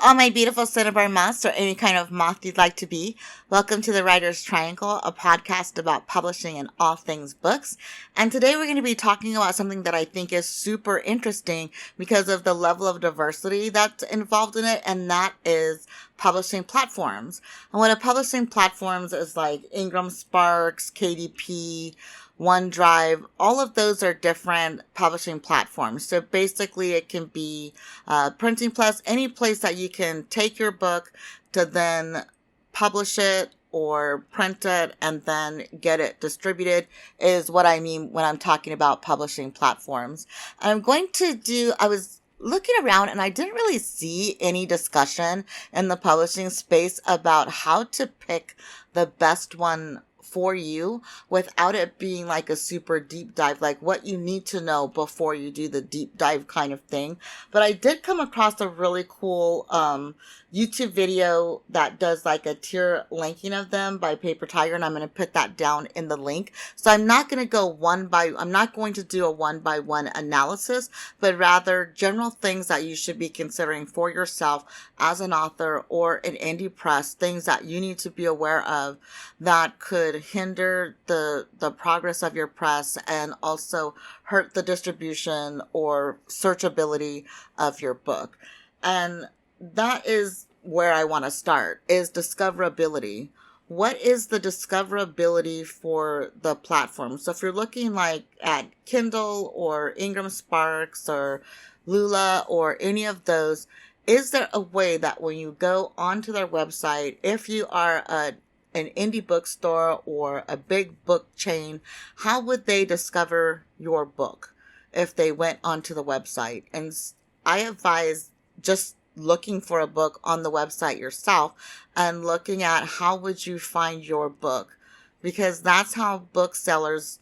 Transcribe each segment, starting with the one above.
all my beautiful cinnabar moths, or any kind of moth you'd like to be. Welcome to the Writer's Triangle, a podcast about publishing and all things books. And today we're going to be talking about something that I think is super interesting because of the level of diversity that's involved in it, and that is publishing platforms. And what a publishing platforms is like Ingram Sparks, KDP, OneDrive, all of those are different publishing platforms. So basically it can be Printing Plus, any place that you can take your book to then publish it or print it and then get it distributed is what I mean when I'm talking about publishing platforms. And I was looking around and I didn't really see any discussion in the publishing space about how to pick the best one for you without it being like a super deep dive, like what you need to know before you do the deep dive kind of thing. But I did come across a really cool YouTube video that does like a tier linking of them by Paper Tiger, and I'm going to put that down in the link. So I'm not going to I'm not going to do a one by one analysis, but rather general things that you should be considering for yourself as an author or an indie press, things that you need to be aware of that could hinder the progress of your press and also hurt the distribution or searchability of your book. And that is where I want to start, is discoverability. What is the discoverability for the platform? So if you're looking like at Kindle or Ingram Sparks or Lula or any of those, is there a way that when you go onto their website, if you are an indie bookstore or a big book chain, how would they discover your book if they went onto the website? And I advise just looking for a book on the website yourself and looking at how would you find your book, because that's how booksellers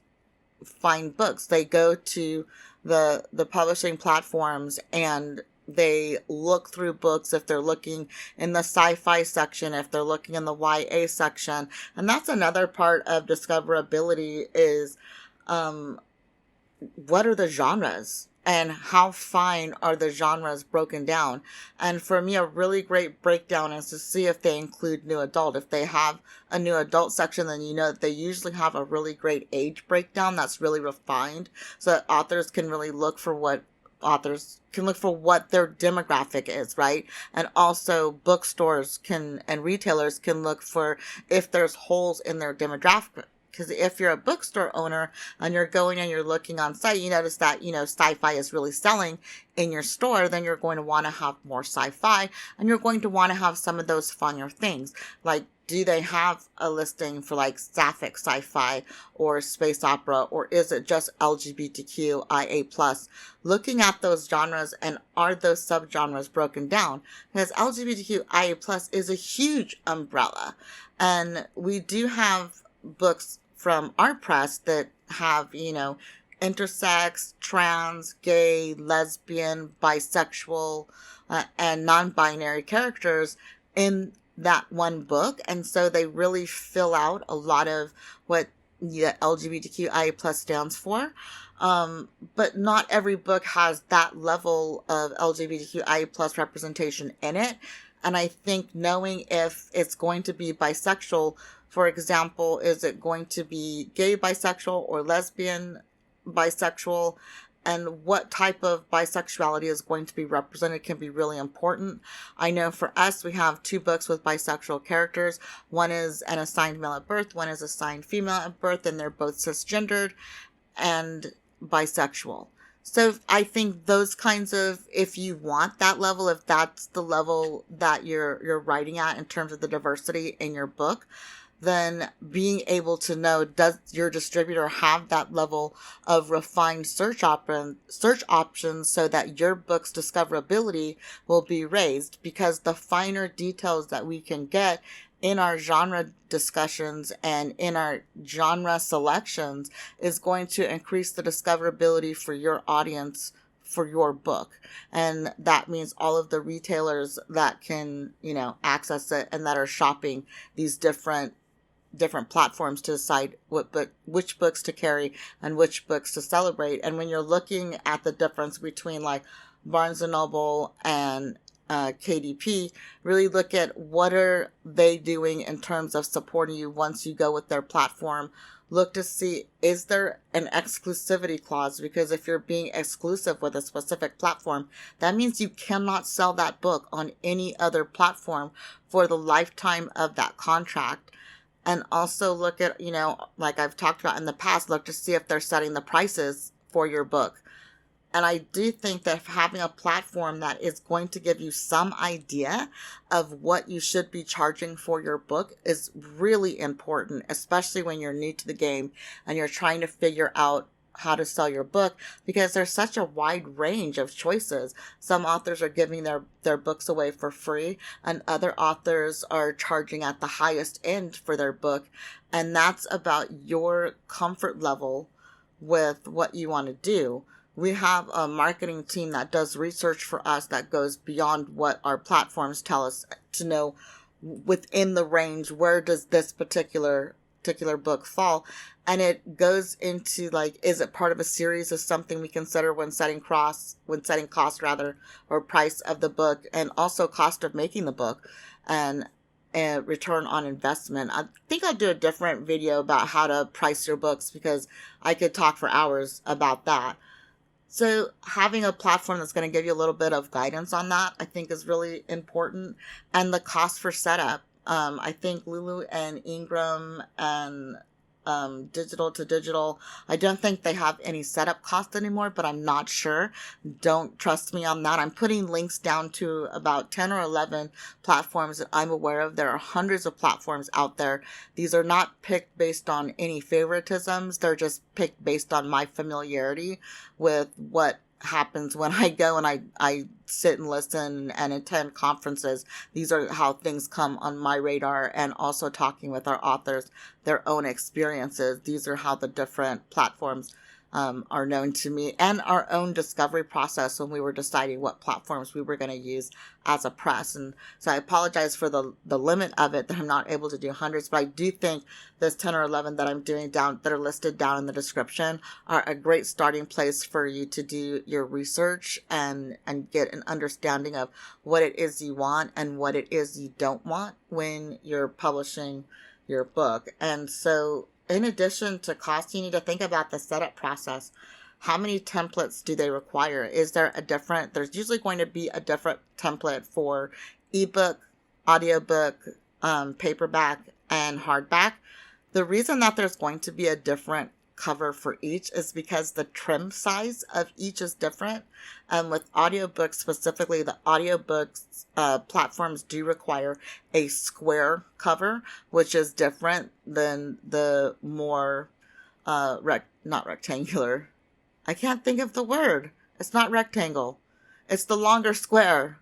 find books. They go to the publishing platforms and they look through books if they're looking in the sci-fi section, if they're looking in the YA section. And that's another part of discoverability is what are the genres and how fine are the genres broken down. And for me, a really great breakdown is to see if they include new adult. If they have a new adult section, then you know that they usually have a really great age breakdown that's really refined, so that authors can really look for what their demographic is, right? And also bookstores and retailers can look for if there's holes in their demographic. Because if you're a bookstore owner and you're going and you're looking on site, you notice that, sci-fi is really selling in your store, then you're going to want to have more sci-fi, and you're going to want to have some of those funnier things. Like, do they have a listing for like sapphic sci-fi or space opera, or is it just LGBTQIA+? Looking at those genres, and are those subgenres broken down? Because LGBTQIA+ is a huge umbrella, and we do have books from our press that have, intersex, trans, gay, lesbian, bisexual, and non-binary characters in that one book. And so they really fill out a lot of what the LGBTQIA+ stands for. But not every book has that level of LGBTQIA+ representation in it. And I think knowing if it's going to be bisexual, for example, is it going to be gay bisexual or lesbian bisexual, and what type of bisexuality is going to be represented can be really important. I know for us, we have 2 books with bisexual characters. One is an assigned male at birth, one is assigned female at birth, and they're both cisgendered and bisexual. So I think those kinds of, if you want that level, if that's the level that you're writing at in terms of the diversity in your book, then being able to know, does your distributor have that level of refined search options so that your book's discoverability will be raised? Because the finer details that we can get in our genre discussions and in our genre selections is going to increase the discoverability for your audience for your book. And that means all of the retailers that can, access it and that are shopping these different platforms to decide which books to carry and which books to celebrate. And when you're looking at the difference between like Barnes & Noble and KDP, really look at what are they doing in terms of supporting you once you go with their platform. Look to see, is there an exclusivity clause? Because if you're being exclusive with a specific platform, that means you cannot sell that book on any other platform for the lifetime of that contract. And also look at, like I've talked about in the past, look to see if they're setting the prices for your book. And I do think that having a platform that is going to give you some idea of what you should be charging for your book is really important, especially when you're new to the game and you're trying to figure out how to sell your book, because there's such a wide range of choices. Some authors are giving their books away for free, and other authors are charging at the highest end for their book. And that's about your comfort level with what you want to do. We have a marketing team that does research for us that goes beyond what our platforms tell us to know within the range, where does this particular book fall. And it goes into like, is it part of a series, is something we consider when setting cost or price of the book, and also cost of making the book, and return on investment. I think I'll do a different video about how to price your books, because I could talk for hours about that. So having a platform that's going to give you a little bit of guidance on that, I think, is really important. And the cost for setup. I think Lulu and Ingram and Digital to Digital, I don't think they have any setup cost anymore, but I'm not sure. Don't trust me on that. I'm putting links down to about 10 or 11 platforms that I'm aware of. There are hundreds of platforms out there. These are not picked based on any favoritisms. They're just picked based on my familiarity with what happens when I go and I sit and listen and attend conferences. These are how things come on my radar, and also talking with our authors, their own experiences. These are how the different platforms are known to me, and our own discovery process when we were deciding what platforms we were going to use as a press. And so I apologize for the limit of it, that I'm not able to do hundreds, but I do think this 10 or 11 that I'm doing down, that are listed down in the description, are a great starting place for you to do your research and get an understanding of what it is you want and what it is you don't want when you're publishing your book. And so in addition to cost, you need to think about the setup process. How many templates do they require? Is there there's usually going to be a different template for ebook, audiobook, paperback, and hardback. The reason that there's going to be a different cover for each is because the trim size of each is different. And with audiobooks specifically, the audiobooks platforms do require a square cover, which is different than the more not rectangular. I can't think of the word. It's not rectangle. It's the longer square.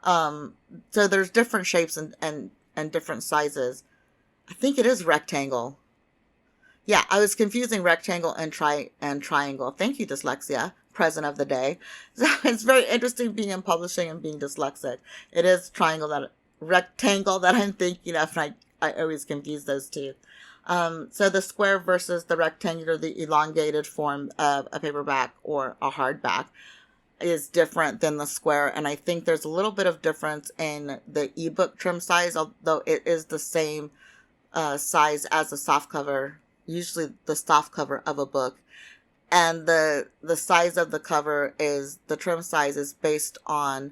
So there's different shapes and different sizes. I think it is rectangle. Yeah, I was confusing rectangle and triangle. Thank you, dyslexia, present of the day. So it's very interesting being in publishing and being dyslexic. It is rectangle that I'm thinking of, and I always confuse those two. So the square versus the rectangular, the elongated form of a paperback or a hardback, is different than the square. And I think there's a little bit of difference in the ebook trim size, although it is the same size as a softcover, usually the soft cover of a book. And the size of the cover is, the trim size is based on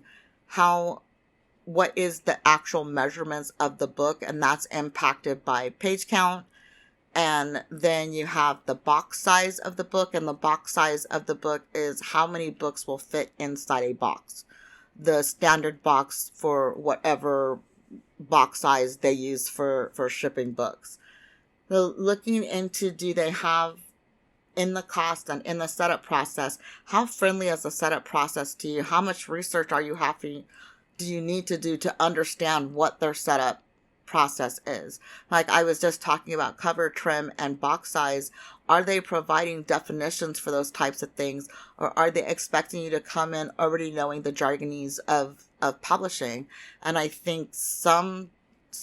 what is the actual measurements of the book, and that's impacted by page count. And then you have the box size of the book, and the box size of the book is how many books will fit inside a box. The standard box for whatever box size they use for shipping books. So looking into, do they have in the cost and in the setup process, how friendly is the setup process to you? How much research do you need to do to understand what their setup process is? Like I was just talking about cover trim and box size. Are they providing definitions for those types of things, or are they expecting you to come in already knowing the jargonese of publishing? And I think some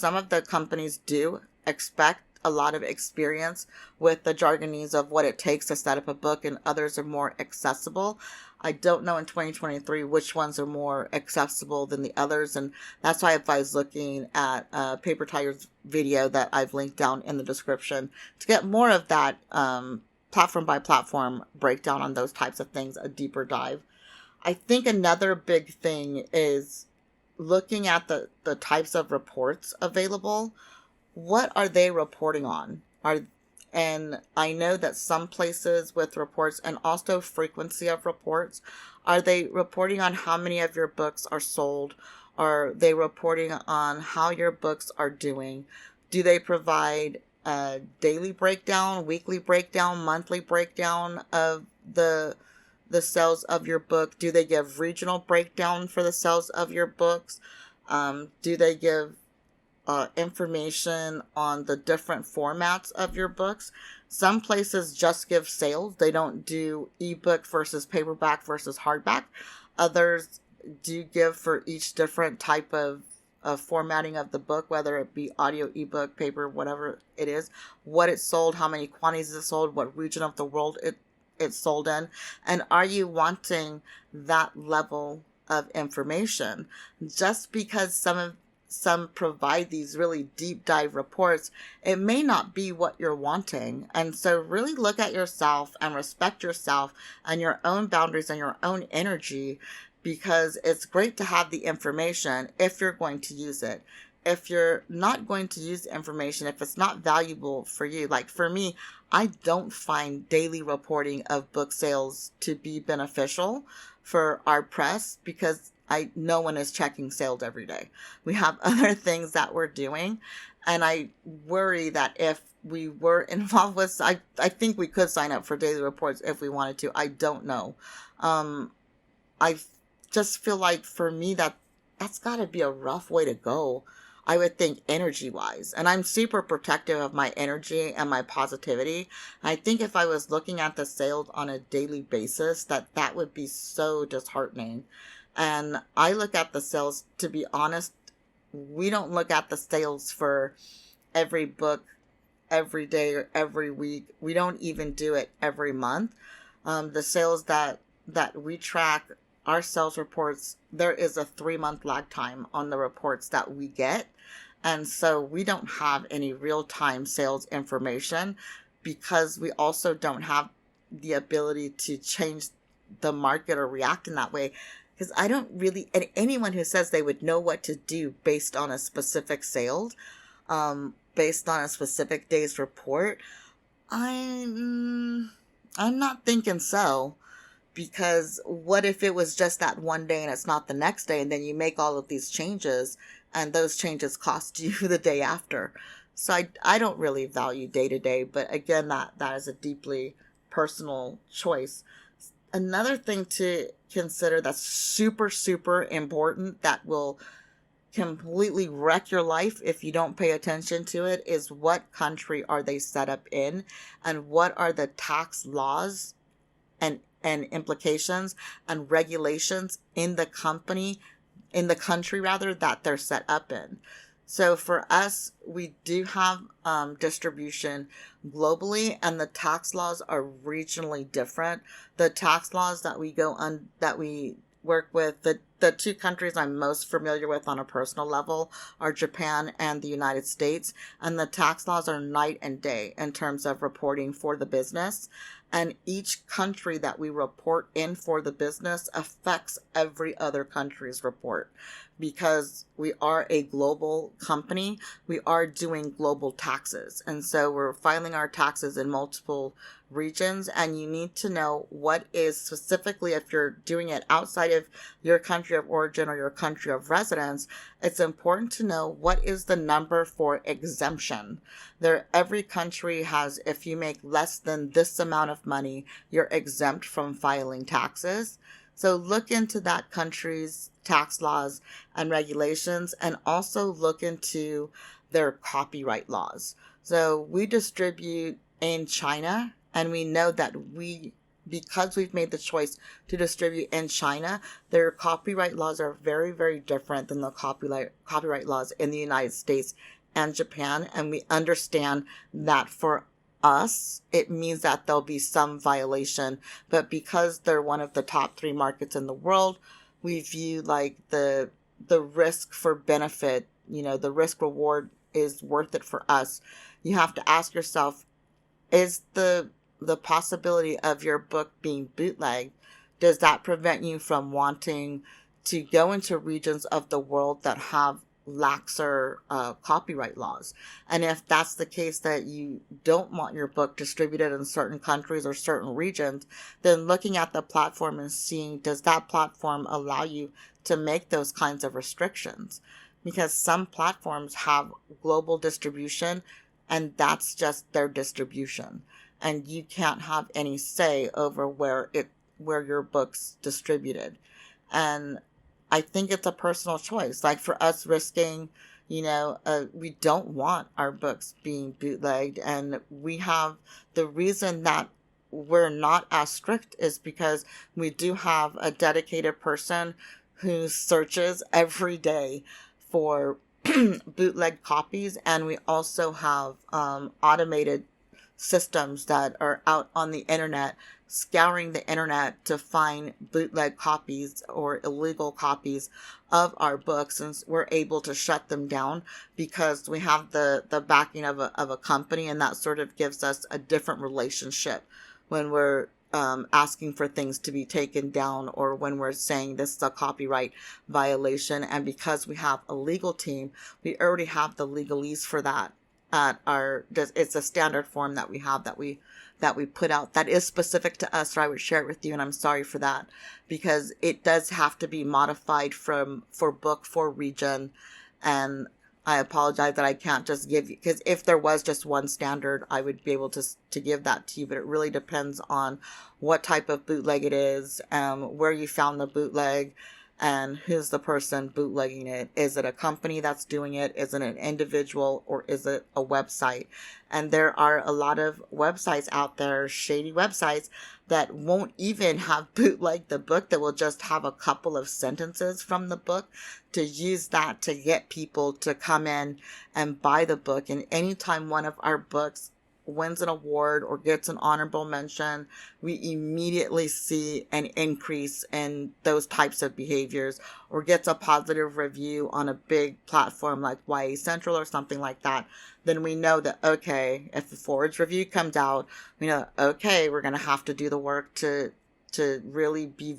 of the companies do expect a lot of experience with the jargonese of what it takes to set up a book, and others are more accessible. I don't know in 2023 which ones are more accessible than the others, and that's why I advise looking at Paper Tiger's video that I've linked down in the description to get more of that platform by platform breakdown on those types of things, a deeper dive. I think another big thing is looking at the types of reports available. What are they reporting on? And I know that some places with reports, and also frequency of reports, are they reporting on how many of your books are sold? Are they reporting on how your books are doing? Do they provide a daily breakdown, weekly breakdown, monthly breakdown of the sales of your book? Do they give regional breakdown for the sales of your books? Do they give information on the different formats of your books? Some places just give sales. They don't do ebook versus paperback versus hardback. Others do give for each different type of formatting of the book, whether it be audio, ebook, paper, whatever it is, what it sold, how many quantities it sold, what region of the world it's sold in, and are you wanting that level of information? Just because some provide these really deep dive reports, it may not be what you're wanting. And so really look at yourself and respect yourself and your own boundaries and your own energy, because it's great to have the information if you're going to use it. If you're not going to use the information, if it's not valuable for you, like for me, I don't find daily reporting of book sales to be beneficial for our press, because no one is checking sales every day. We have other things that we're doing, and I worry that if we were involved with, I think we could sign up for daily reports if we wanted to. I don't know. I just feel like for me that's got to be a rough way to go, I would think, energy-wise. And I'm super protective of my energy and my positivity. I think if I was looking at the sales on a daily basis, that would be so disheartening. And I look at the sales, to be honest, we don't look at the sales for every book every day or every week. We don't even do it every month. The sales that we track, our sales reports, there is a 3-month lag time on the reports that we get. And so we don't have any real-time sales information, because we also don't have the ability to change the market or react in that way. Because I don't really, and anyone who says they would know what to do based on a specific sales, based on a specific day's report, I'm not thinking so. Because what if it was just that one day and it's not the next day, and then you make all of these changes and those changes cost you the day after? So I don't really value day to day, but again, that is a deeply personal choice. Another thing to consider that's super, super important, that will completely wreck your life if you don't pay attention to it, is what country are they set up in, and what are the tax laws and implications and regulations in the country that they're set up in. So for us, we do have distribution globally, and the tax laws are regionally different. The tax laws that we work with, the two countries I'm most familiar with on a personal level are Japan and the United States, and the tax laws are night and day in terms of reporting for the business. And each country that we report in for the business affects every other country's report. Because we are a global company, we are doing global taxes. And so we're filing our taxes in multiple regions, and you need to know what is specifically, if you're doing it outside of your country of origin or your country of residence, it's important to know what is the number for exemption. Every country has, if you make less than this amount of money, you're exempt from filing taxes. So look into that country's tax laws and regulations, and also look into their copyright laws. So we distribute in China, and we know that because we've made the choice to distribute in China, their copyright laws are very, very different than the copyright laws in the United States and Japan, and we understand that for us, it means that there'll be some violation. But because they're one of the top 3 markets in the world, we view like the risk for benefit, the risk reward is worth it for us. You have to ask yourself, is the possibility of your book being bootlegged, does that prevent you from wanting to go into regions of the world that have laxer copyright laws? And if that's the case, that you don't want your book distributed in certain countries or certain regions, then looking at the platform and seeing, does that platform allow you to make those kinds of restrictions? Because some platforms have global distribution, and that's just their distribution, and you can't have any say over where your book's distributed. And I think it's a personal choice. Like for us, risking, we don't want our books being bootlegged, and we have the reason that we're not as strict is because we do have a dedicated person who searches every day for bootleg copies, and we also have automated systems that are out on the internet scouring the internet to find bootleg copies or illegal copies of our books, and we're able to shut them down because we have the backing of a company, and that sort of gives us a different relationship when we're asking for things to be taken down, or when we're saying this is a copyright violation. And because we have a legal team, we already have the legalese for that at it's a standard form that we have, that we put out, that is specific to us, or I would share it with you, and I'm sorry for that, because it does have to be modified for book, for region. And I apologize that I can't just give you, because if there was just one standard, I would be able to give that to you. But it really depends on what type of bootleg it is, where you found the bootleg, and who's the person bootlegging it. Is it a company that's doing it? Is it an individual, or is it a website? And there are a lot of websites out there, shady websites, that won't even have bootleg the book, that will just have a couple of sentences from the book to use that to get people to come in and buy the book. And anytime one of our books wins an award or gets an honorable mention, we immediately see an increase in those types of behaviors, or gets a positive review on a big platform like YA Central or something like that. Then we know that, okay, if the Forge review comes out, we know, okay, we're going to have to do the work to really be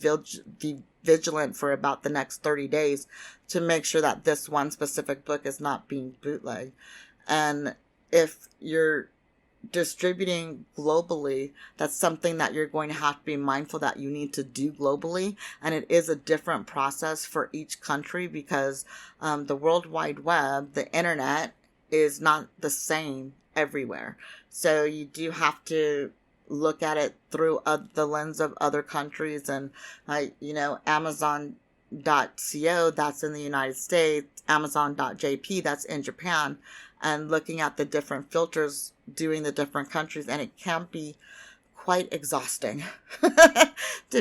vigilant for about the next 30 days to make sure that this one specific book is not being bootlegged. And if you're distributing globally, that's something that you're going to have to be mindful that you need to do globally. And it is a different process for each country, because the World Wide Web, the internet, is not the same everywhere. So you do have to look at it through the lens of other countries. And Amazon.co, that's in the United States, Amazon.jp, that's in Japan, and looking at the different filters doing the different countries, and it can be quite exhausting to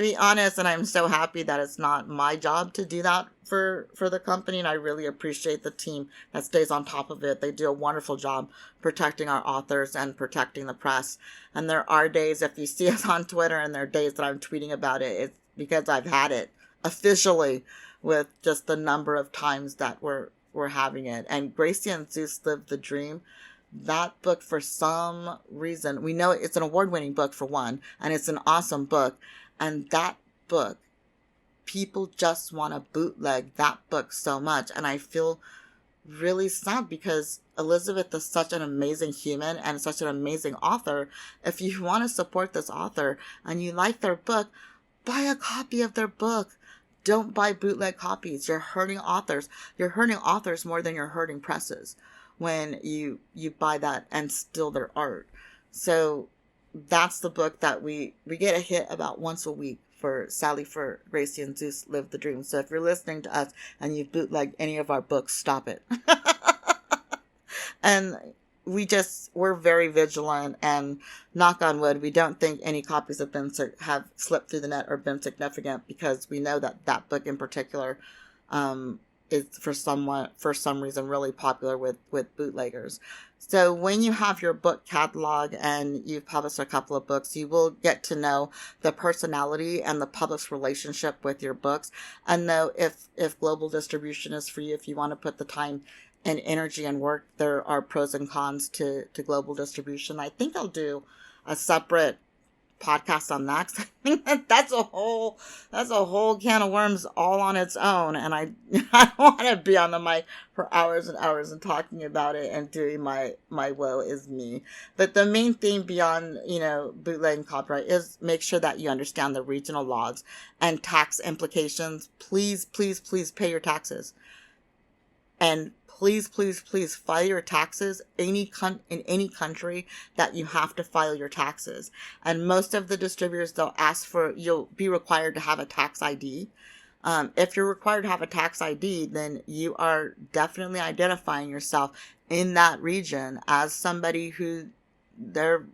be honest. And I'm so happy that it's not my job to do that for the company, and I really appreciate the team that stays on top of it. They do a wonderful job protecting our authors and protecting the press. And there are days, if you see us on Twitter, and there are days that I'm tweeting about it, it's because I've had it officially, with just the number of times that we're having it. And Gracie and Zeus Live the Dream, that book, for some reason, we know it's an award-winning book for one, and it's an awesome book. And that book, people just want to bootleg that book so much. And I feel really sad, because Elizabeth is such an amazing human and such an amazing author. If you want to support this author and you like their book, buy a copy of their book. Don't buy bootleg copies. You're hurting authors. You're hurting authors more than you're hurting presses when you buy that and steal their art. So that's the book that we get a hit about once a week for Sally, for Gracie, and Zeus Live the Dream. So if you're listening to us and you've bootlegged any of our books, stop it. And we're very vigilant, and knock on wood, we don't think any copies have slipped through the net or been significant, because we know that book in particular is for some reason really popular with bootleggers. So when you have your book catalog and you've published a couple of books, you will get to know the personality and the published relationship with your books, and know if global distribution is for you. If you want to put the time and energy and work, there are pros and cons to global distribution. I think I'll do a separate podcast on that, 'cause I think that's a whole can of worms all on its own, and I I don't want to be on the mic for hours and hours and talking about it and doing my woe is me. But the main thing beyond, bootleg and copyright is make sure that you understand the regional laws and tax implications. Please, please, please pay your taxes. And please, please, please file your taxes in any country that you have to file your taxes. And most of the distributors, you'll be required to have a tax ID. If you're required to have a tax ID, then you are definitely identifying yourself in that region as somebody who their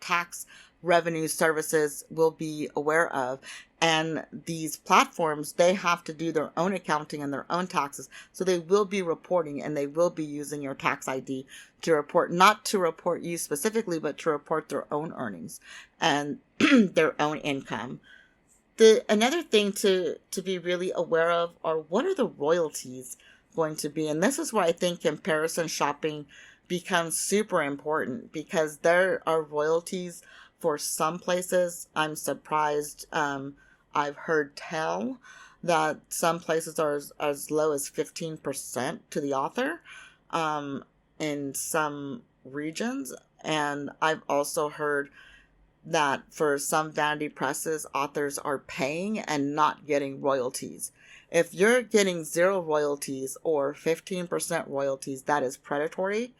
tax revenue services will be aware of. And these platforms, they have to do their own accounting and their own taxes. So they will be reporting, and they will be using your tax ID to report, not to report you specifically, but to report their own earnings and their own income. Another thing to be really aware of are, what are the royalties going to be? And this is where I think comparison shopping becomes super important, because there are royalties for some places. I'm surprised. I've heard tell that some places are as low as 15% to the author in some regions. And I've also heard that for some vanity presses, authors are paying and not getting royalties. If you're getting 0 royalties or 15% royalties, that is predatory.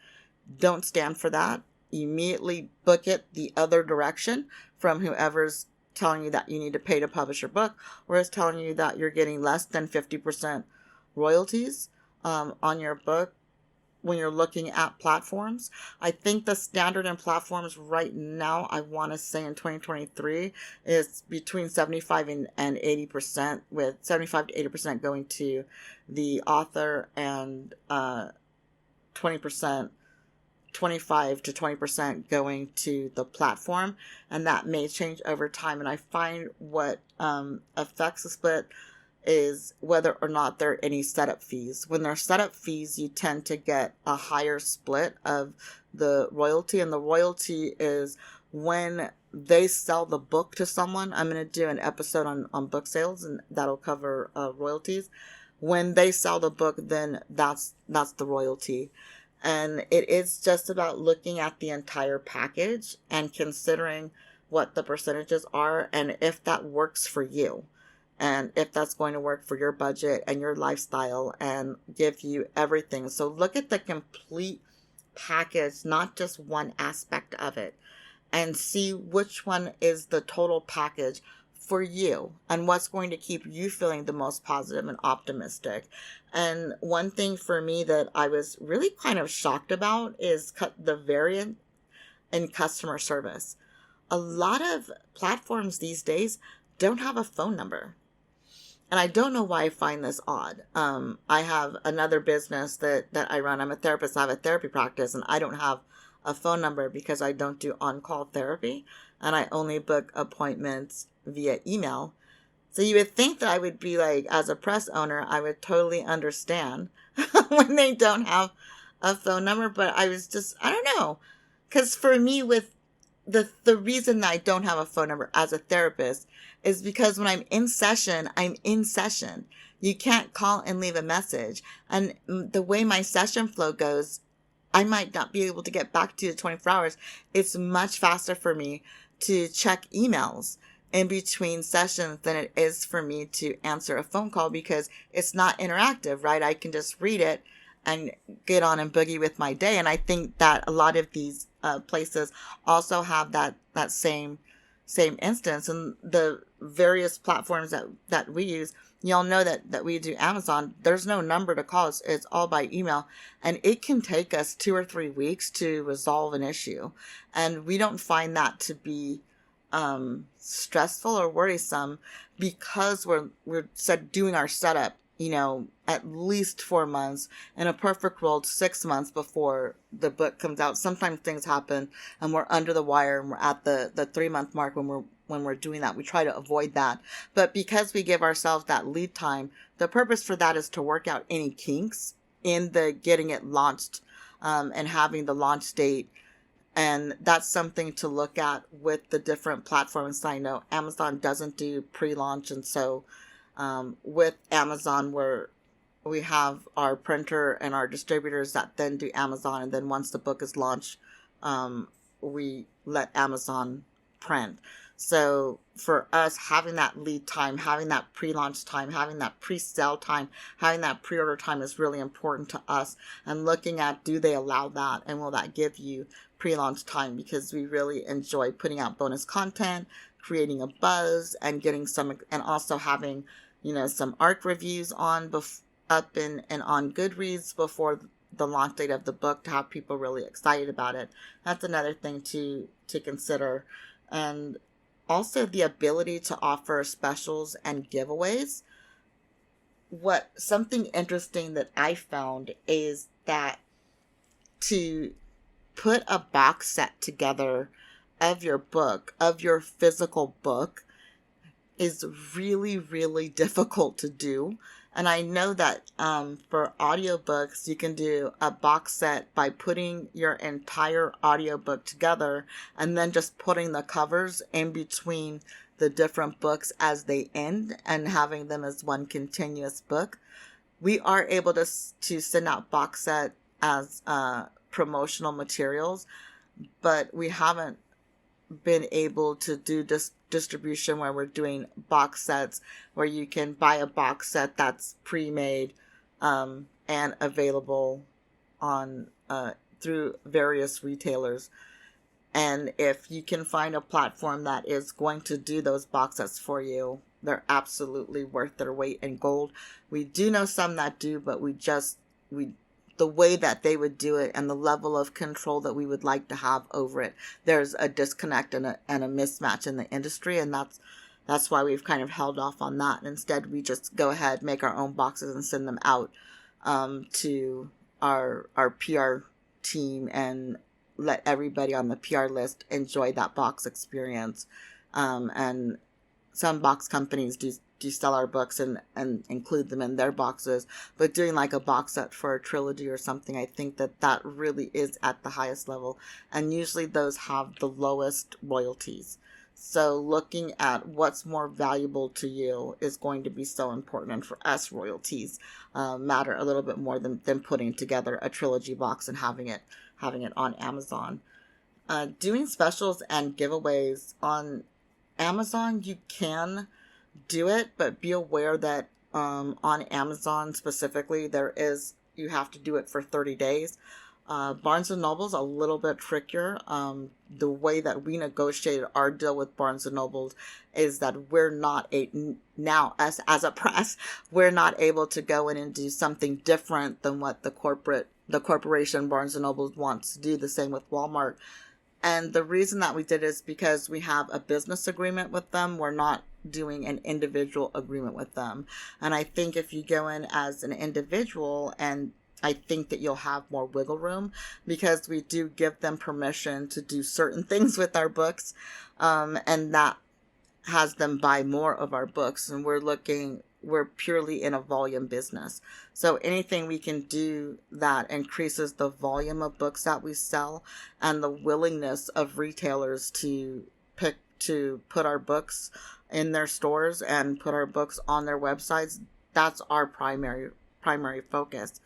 Don't stand for that. Immediately book it the other direction from whoever's telling you that you need to pay to publish your book, or is telling you that you're getting less than 50% royalties on your book when you're looking at platforms. I think the standard in platforms right now, I want to say in 2023, is between 75 and 80%, with 75 to 80% going to the author and 25 to 20% going to the platform, and that may change over time. And I find what affects the split is whether or not there are any setup fees. When there are setup fees, you tend to get a higher split of the royalty, and the royalty is when they sell the book to someone. I'm going to do an episode on book sales, and that'll cover royalties. When they sell the book, then that's the royalty. And it is just about looking at the entire package and considering what the percentages are, and if that works for you, and if that's going to work for your budget and your lifestyle and give you everything. So look at the complete package, not just one aspect of it, and see which one is the total package for you and what's going to keep you feeling the most positive and optimistic. And one thing for me that I was really kind of shocked about is the variant in customer service. A lot of platforms these days don't have a phone number. And I don't know why I find this odd. I have another business that I run. I'm a therapist. I have a therapy practice, and I don't have a phone number because I don't do on-call therapy, and I only book appointments via email. So you would think that I would be like, as a press owner, I would totally understand when they don't have a phone number. But I was just, I don't know. Because for me, with the reason that I don't have a phone number as a therapist is because when I'm in session, I'm in session. You can't call and leave a message. And the way my session flow goes, I might not be able to get back to you in 24 hours. It's much faster for me to check emails in between sessions than it is for me to answer a phone call, because it's not interactive, right? I can just read it and get on and boogie with my day. And I think that a lot of these places also have that same instance. And the various platforms that we use, y'all know that we do Amazon. There's no number to call. It's all by email, and it can take us 2 or 3 weeks to resolve an issue. And we don't find that to be stressful or worrisome, because we're doing our setup, at least 4 months. In a perfect world, 6 months before the book comes out. Sometimes things happen and we're under the wire and we're at the 3 month mark when we're doing that. We try to avoid that. But because we give ourselves that lead time, the purpose for that is to work out any kinks in the getting it launched, and having the launch date. And that's something to look at with the different platforms. I know Amazon doesn't do pre-launch. And so with Amazon, we have our printer and our distributors that then do Amazon. And then once the book is launched, we let Amazon print. So for us, having that lead time, having that pre-launch time, having that pre-sale time, having that pre-order time is really important to us. And looking at, do they allow that? And will that give you pre-launch time? Because we really enjoy putting out bonus content, creating a buzz, and getting some, and also having, some ARC reviews up and on Goodreads before the launch date of the book to have people really excited about it. That's another thing to consider. And also the ability to offer specials and giveaways. Something interesting that I found is that to put a box set together of your book, of your physical book, is really, really difficult to do. And I know that for audiobooks, you can do a box set by putting your entire audiobook together and then just putting the covers in between the different books as they end and having them as one continuous book. We are able to send out box set as promotional materials, but we haven't been able to do distribution where we're doing box sets where you can buy a box set that's pre-made and available on through various retailers. And if you can find a platform that is going to do those box sets for you, they're absolutely worth their weight in gold. We do know some that do, but the way that they would do it and the level of control that we would like to have over it, there's a disconnect and a mismatch in the industry. And that's why we've kind of held off on that. And instead, we just go ahead, make our own boxes and send them out to our PR team and let everybody on the PR list enjoy that box experience. And some box companies do sell our books and include them in their boxes, but doing like a box set for a trilogy or something, I think that really is at the highest level. And usually those have the lowest royalties. So looking at what's more valuable to you is going to be so important. And for us, royalties matter a little bit more than putting together a trilogy box and having it on Amazon. Doing specials and giveaways on Amazon, you can do it, but be aware that on Amazon specifically, you have to do it for 30 days. Barnes & Noble's a little bit trickier. The way that we negotiated our deal with Barnes & Noble is that we're not us as a press, we're not able to go in and do something different than what the corporation Barnes & Noble wants to do. The same with Walmart. And the reason that we did is because we have a business agreement with them. We're not doing an individual agreement with them. And I think if you go in as an individual, and I think that you'll have more wiggle room because we do give them permission to do certain things with our books. And that has them buy more of our books. And we're purely in a volume business. So anything we can do that increases the volume of books that we sell and the willingness of retailers to put our books in their stores and put our books on their websites, that's our primary focus.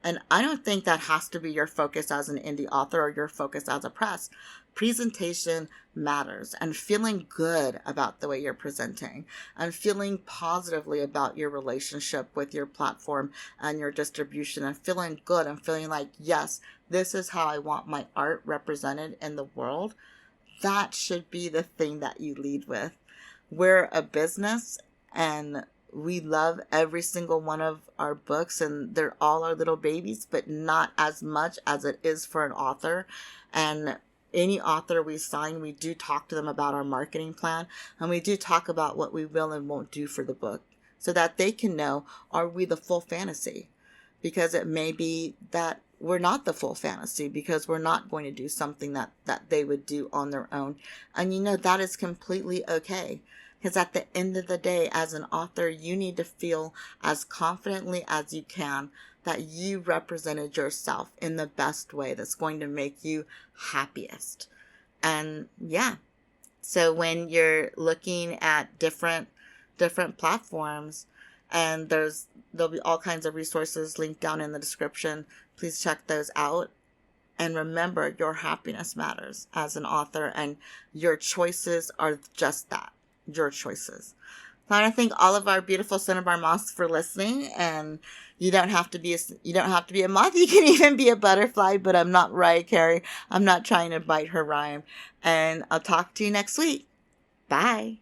And I don't think that has to be your focus as an indie author or your focus as a press. Presentation matters, and feeling good about the way you're presenting and feeling positively about your relationship with your platform and your distribution and feeling good and feeling like, yes, this is how I want my art represented in the world. That should be the thing that you lead with. We're a business and we love every single one of our books and they're all our little babies, but not as much as it is for an author. And any author we sign, we do talk to them about our marketing plan and we do talk about what we will and won't do for the book. so that they can know, are we the full fantasy? Because it may be that we're not the full fantasy, because we're not going to do something that they would do on their own. And that is completely okay. Because at the end of the day, as an author, you need to feel as confidently as you can that you represented yourself in the best way that's going to make you happiest. And yeah, so when you're looking at different platforms, and there'll be all kinds of resources linked down in the description, please check those out. And remember, your happiness matters as an author, and your choices are just that, your choices. So I want to thank all of our beautiful Cinnabar moths for listening. And you don't have to be a moth. You can even be a butterfly. But I'm not Mariah Carey. I'm not trying to bite her rhyme. And I'll talk to you next week. Bye.